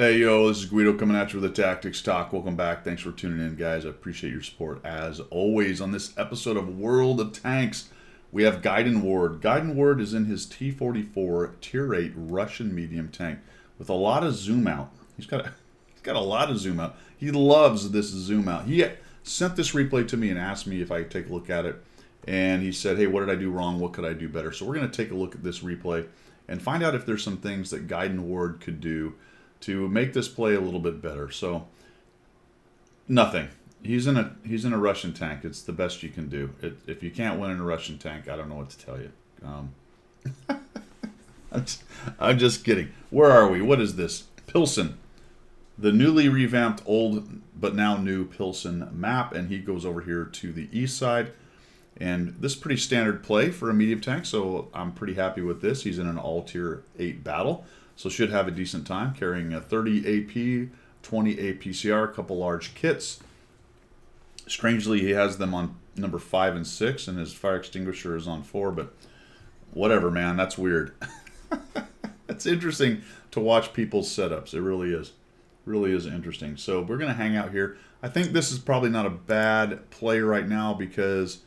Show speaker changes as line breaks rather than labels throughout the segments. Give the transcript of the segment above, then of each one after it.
Hey, yo, this is Guido coming at you with a Tactics Talk. Welcome back. Thanks for tuning in, guys. I appreciate your support as always. On this episode of World of Tanks, we have Gaidenward. Gaidenward is in his T-44 Tier 8 Russian medium tank with a lot of zoom out. He's got a lot of zoom out. He loves this zoom out. He sent this replay to me and asked me if I could take a look at it. And he said, hey, what did I do wrong? What could I do better? So we're going to take a look at this replay and find out if there's some things that Gaidenward could do to make this play a little bit better. So nothing. He's in a Russian tank. It's the best you can do. If you can't win in a Russian tank, I don't know what to tell you. I'm just kidding. Where are we? What is this? Pilsen, the newly revamped old but now new Pilsen map, and he goes over here to the east side. And this is pretty standard play for a medium tank, so I'm pretty happy with this. He's in an all tier 8 battle. So should have a decent time, carrying a 30 AP, 20 APCR, a couple large kits. Strangely, he has them on number 5 and 6, and his fire extinguisher is on 4, but whatever, man, that's weird. It's interesting to watch people's setups. It really is. Really is interesting. So we're going to hang out here. I think this is probably not a bad play right now because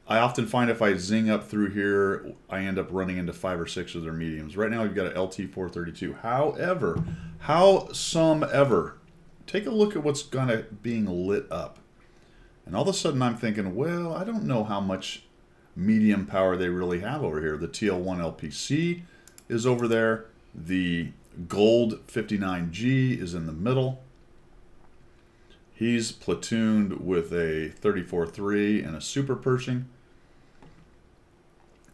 I often find if I zing up through here, I end up running into 5 or 6 of their mediums. Right now we've got an LT-432. However, howsomever, take a look at what's being lit up. And all of a sudden I'm thinking, well, I don't know how much medium power they really have over here. The TL1 LPC is over there. The gold 59G is in the middle. He's platooned with a 34-3 and a super Pershing.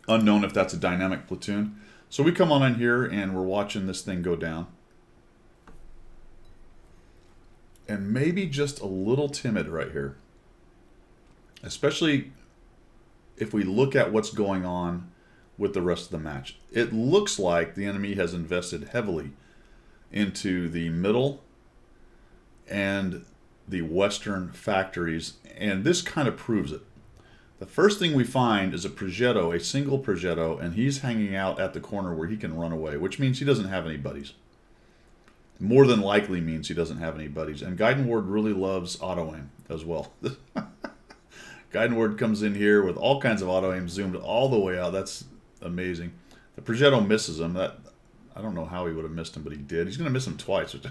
Unknown if that's a dynamic platoon. So we come on in here and we're watching this thing go down. And maybe just a little timid right here. Especially if we look at what's going on with the rest of the match. It looks like the enemy has invested heavily into the middle and the western factories. And this kind of proves it. The first thing we find is a Progetto, a single Progetto, and he's hanging out at the corner where he can run away, which means he doesn't have any buddies. More than likely means he doesn't have any buddies. And Gaidenward really loves auto-aim as well. Gaidenward comes in here with all kinds of auto-aim zoomed all the way out. That's amazing. The Progetto misses him. I don't know how he would have missed him, but he did. He's going to miss him twice. Which,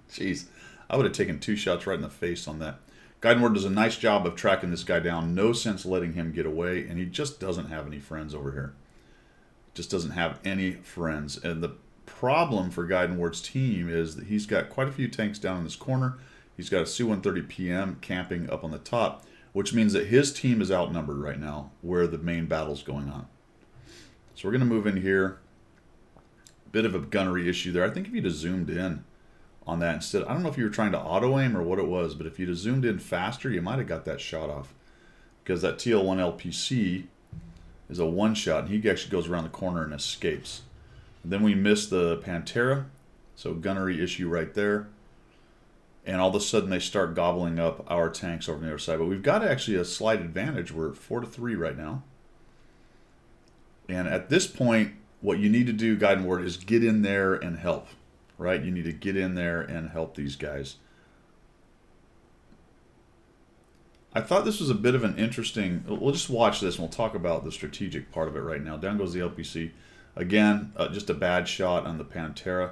jeez, I would have taken 2 shots right in the face on that. Gaidenward does a nice job of tracking this guy down. No sense letting him get away, and he just doesn't have any friends over here. Just doesn't have any friends. And the problem for Gaidenward's team is that he's got quite a few tanks down in this corner. He's got a Su-130 PM camping up on the top, which means that his team is outnumbered right now where the main battle's going on. So we're going to move in here. Bit of a gunnery issue there. I think if you'd have zoomed in on that instead. I don't know if you were trying to auto-aim or what it was, but if you'd have zoomed in faster, you might have got that shot off. Because that TL1 LPC is a one-shot, and he actually goes around the corner and escapes. And then we miss the Pantera, so gunnery issue right there. And all of a sudden they start gobbling up our tanks over on the other side. But we've got actually a slight advantage. We're 4-3 right now. And at this point, what you need to do, Gaidenward, is get in there and help. Right? You need to get in there and help these guys. I thought this was a bit of an interesting... We'll just watch this and we'll talk about the strategic part of it right now. Down goes the LPC. Again, just a bad shot on the Pantera.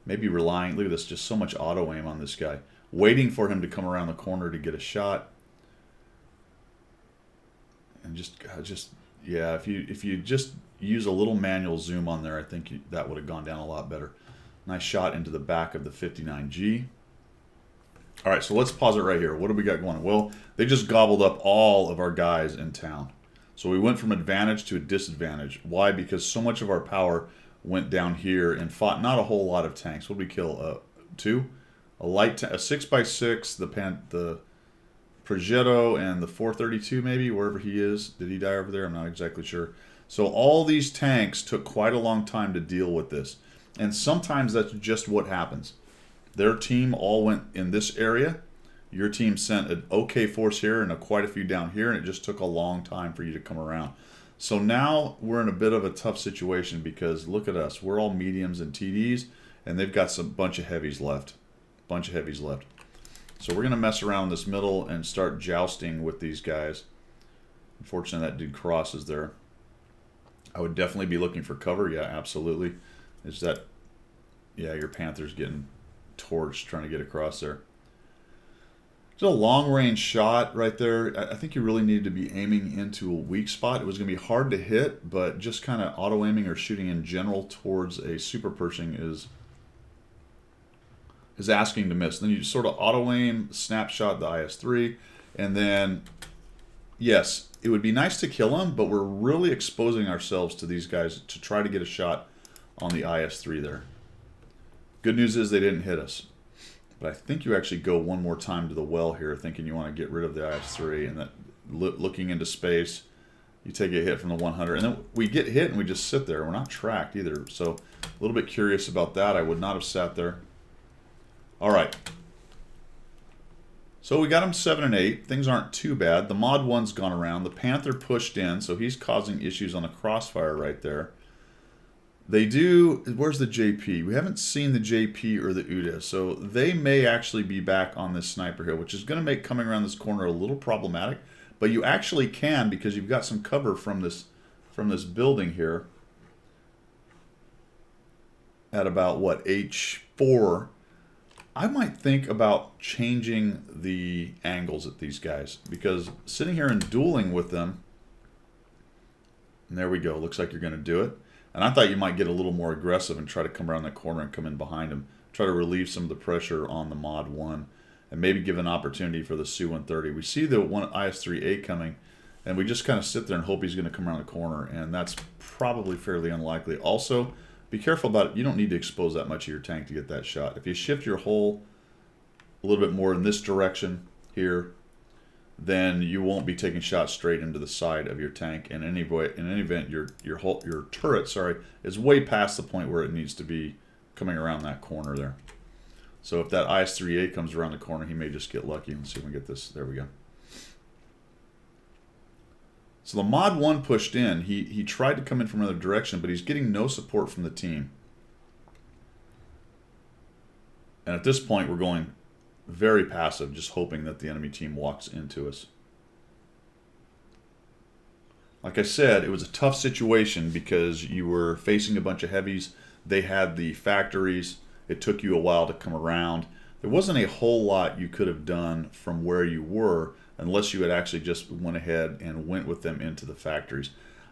Maybe relying... Look at this, just so much auto-aim on this guy. Waiting for him to come around the corner to get a shot. And yeah, if you just use a little manual zoom on there, I think that would have gone down a lot better. Nice shot into the back of the 59G. All right, so let's pause it right here. What do we got going? Well, they just gobbled up all of our guys in town. So we went from advantage to a disadvantage. Why? Because so much of our power went down here and fought not a whole lot of tanks. What did we kill? 2? A light, a 6x6, the Progetto, and the 432 maybe, wherever he is. Did he die over there? I'm not exactly sure. So all these tanks took quite a long time to deal with this. And sometimes that's just what happens. Their team all went in this area. Your team sent an okay force here and quite a few down here, and it just took a long time for you to come around. So now we're in a bit of a tough situation because look at us. We're all mediums and TDs, and they've got some bunch of heavies left. Bunch of heavies left. So we're going to mess around this middle and start jousting with these guys. Unfortunately, that dude crosses there. I would definitely be looking for cover. Yeah, absolutely. Is that... Yeah, your Panther's getting torched trying to get across there. It's a long-range shot right there. I think you really needed to be aiming into a weak spot. It was going to be hard to hit, but just kind of auto-aiming or shooting in general towards a super Pershing is asking to miss. Then you just sort of auto-aim, snapshot the IS-3, and then, yes, it would be nice to kill them, but we're really exposing ourselves to these guys to try to get a shot on the IS-3 there. Good news is they didn't hit us. But I think you actually go one more time to the well here, thinking you want to get rid of the IS-3, and that looking into space, you take a hit from the 100, and then we get hit and we just sit there. We're not tracked either, so a little bit curious about that. I would not have sat there. All right. So we got him 7 and 8. Things aren't too bad. The Mod 1's gone around. The Panther pushed in, so he's causing issues on the crossfire right there. They do... Where's the JP? We haven't seen the JP or the UDA, so they may actually be back on this sniper hill, which is going to make coming around this corner a little problematic. But you actually can, because you've got some cover from this building here at about, what, H4. I might think about changing the angles at these guys, because sitting here and dueling with them... And there we go. Looks like you're going to do it. And I thought you might get a little more aggressive and try to come around that corner and come in behind him. Try to relieve some of the pressure on the Mod 1. And maybe give an opportunity for the Su-130. We see the one IS-3A coming. And we just kind of sit there and hope he's going to come around the corner. And that's probably fairly unlikely. Also, be careful about it. You don't need to expose that much of your tank to get that shot. If you shift your hull a little bit more in this direction here, then you won't be taking shots straight into the side of your tank. And in any event, your turret, is way past the point where it needs to be coming around that corner there. So if that IS-3A comes around the corner, he may just get lucky. Let's see if we can get this. There we go. So the Mod 1 pushed in. He tried to come in from another direction, but he's getting no support from the team. And at this point, we're going very passive, just hoping that the enemy team walks into us. Like I said, it was a tough situation because you were facing a bunch of heavies. They had the factories. It took you a while to come around. There wasn't a whole lot you could have done from where you were unless you had actually just went ahead and went with them into the factories.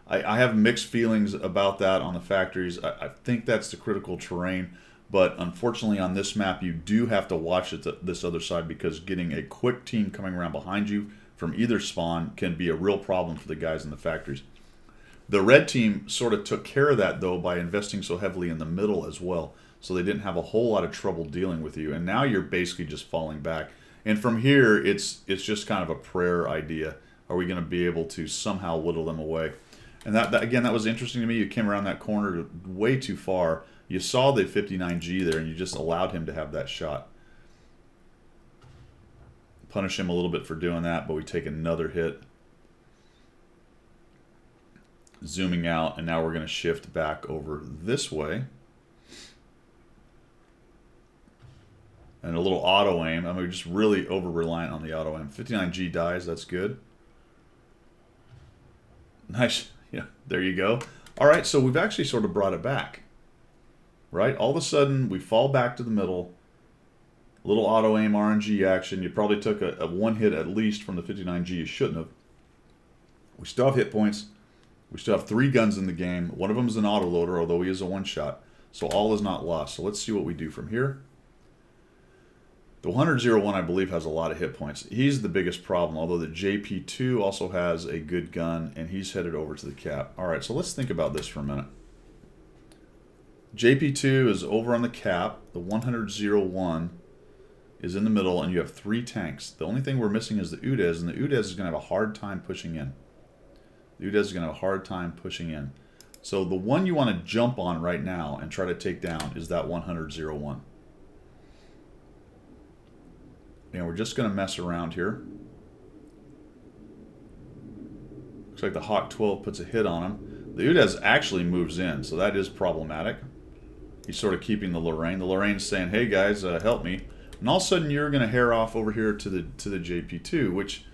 I have mixed feelings about that on the factories. I think that's the critical terrain. But unfortunately on this map, you do have to watch it this other side because getting a quick team coming around behind you from either spawn can be a real problem for the guys in the factories. The red team sort of took care of that, though, by investing so heavily in the middle as well. So they didn't have a whole lot of trouble dealing with you. And now you're basically just falling back. And from here, it's just kind of a prayer idea. Are we going to be able to somehow whittle them away? And again, that was interesting to me. You came around that corner way too far. You saw the 59G there, and you just allowed him to have that shot. Punish him a little bit for doing that, but we take another hit. Zooming out, and now we're going to shift back over this way. And a little auto-aim. I mean, we're just really over-reliant on the auto-aim. 59G dies, that's good. Nice. Yeah, there you go. All right, so we've actually sort of brought it back. Right? All of a sudden, we fall back to the middle. A little auto-aim RNG action. You probably took a one hit at least from the 59G. You shouldn't have. We still have hit points. We still have 3 guns in the game. One of them is an autoloader, although he is a one-shot. So all is not lost. So let's see what we do from here. The 100-01, I believe, has a lot of hit points. He's the biggest problem, although the JP2 also has a good gun, and he's headed over to the cap. All right, so let's think about this for a minute. JP2 is over on the cap. The 100-01 is in the middle, and you have 3 tanks. The only thing we're missing is the UDES, and the UDES is going to have a hard time pushing in. The UDES is going to have a hard time pushing in. So the one you want to jump on right now and try to take down is that 100-01. And we're just going to mess around here. Looks like the Hawk 12 puts a hit on him. The UDES actually moves in, so that is problematic. He's sort of keeping the Lorraine. The Lorraine's saying, "Hey guys, help me." And all of a sudden, you're going to hair off over here to the JP2, which,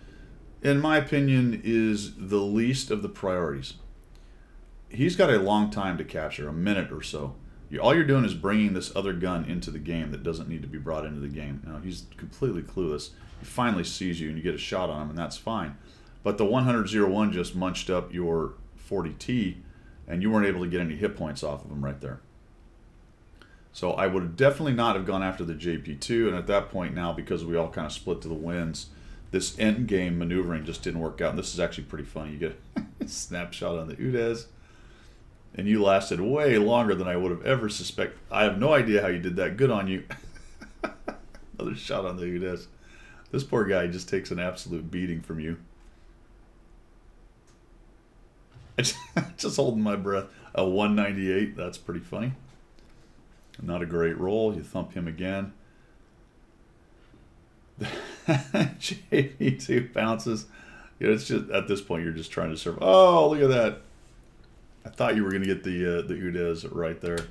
in my opinion, is the least of the priorities. He's got a long time to capture, a minute or so. All you're doing is bringing this other gun into the game that doesn't need to be brought into the game. Now, he's completely clueless. He finally sees you, and you get a shot on him, and that's fine. But the 100-01 just munched up your 40T, and you weren't able to get any hit points off of him right there. So I would definitely not have gone after the JP2, and at that point now, because we all kind of split to the winds, this end game maneuvering just didn't work out. And this is actually pretty funny. You get a snapshot on the Udez, and you lasted way longer than I would have ever suspected. I have no idea how you did that. Good on you. Another shot on the Udez. This poor guy just takes an absolute beating from you. Just holding my breath. A 198. That's pretty funny. Not a great roll. You thump him again. JP2 bounces. You know, it's just at this point you're just trying to serve. Oh, look at that! I thought you were going to get the Udez right there.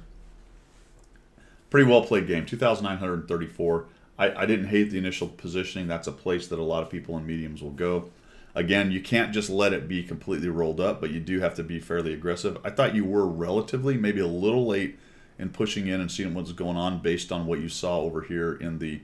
Pretty well played game. 2,934. I didn't hate the initial positioning. That's a place that a lot of people in mediums will go. Again, you can't just let it be completely rolled up, but you do have to be fairly aggressive. I thought you were relatively, maybe a little late in pushing in and seeing what's going on based on what you saw over here in the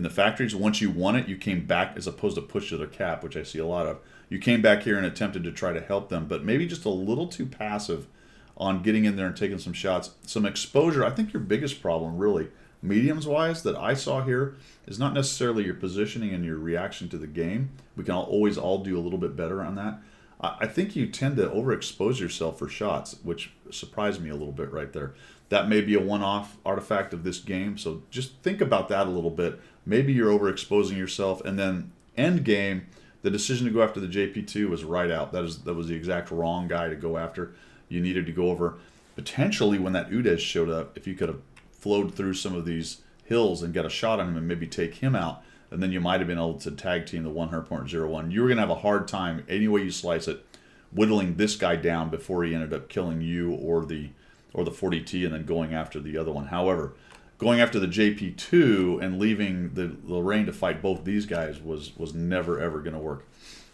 factories. Once you won it, you came back, as opposed to push to their cap, which I see a lot of. You came back here and attempted to try to help them, but maybe just a little too passive on getting in there and taking some shots. Some exposure. I think your biggest problem, really, mediums-wise, that I saw here is not necessarily your positioning and your reaction to the game. We can always all do a little bit better on that. I think you tend to overexpose yourself for shots, which surprised me a little bit right there. That may be a one-off artifact of this game, so just think about that a little bit. Maybe you're overexposing yourself, and then end game, the decision to go after the JP2 was right out. That was the exact wrong guy to go after. You needed to go over, potentially when that Udez showed up, if you could have flowed through some of these hills and got a shot on him and maybe take him out, and then you might have been able to tag team the 100.01. You were going to have a hard time, any way you slice it, whittling this guy down before he ended up killing you or the 40T and then going after the other one. However, going after the JP2 and leaving the Lorraine to fight both these guys was never, ever going to work.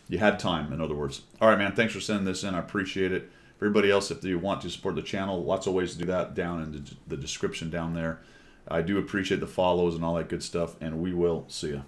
You had time, in other words. All right, man, thanks for sending this in. I appreciate it. For everybody else, if you want to support the channel, lots of ways to do that down in the description down there. I do appreciate the follows and all that good stuff, and we will see you.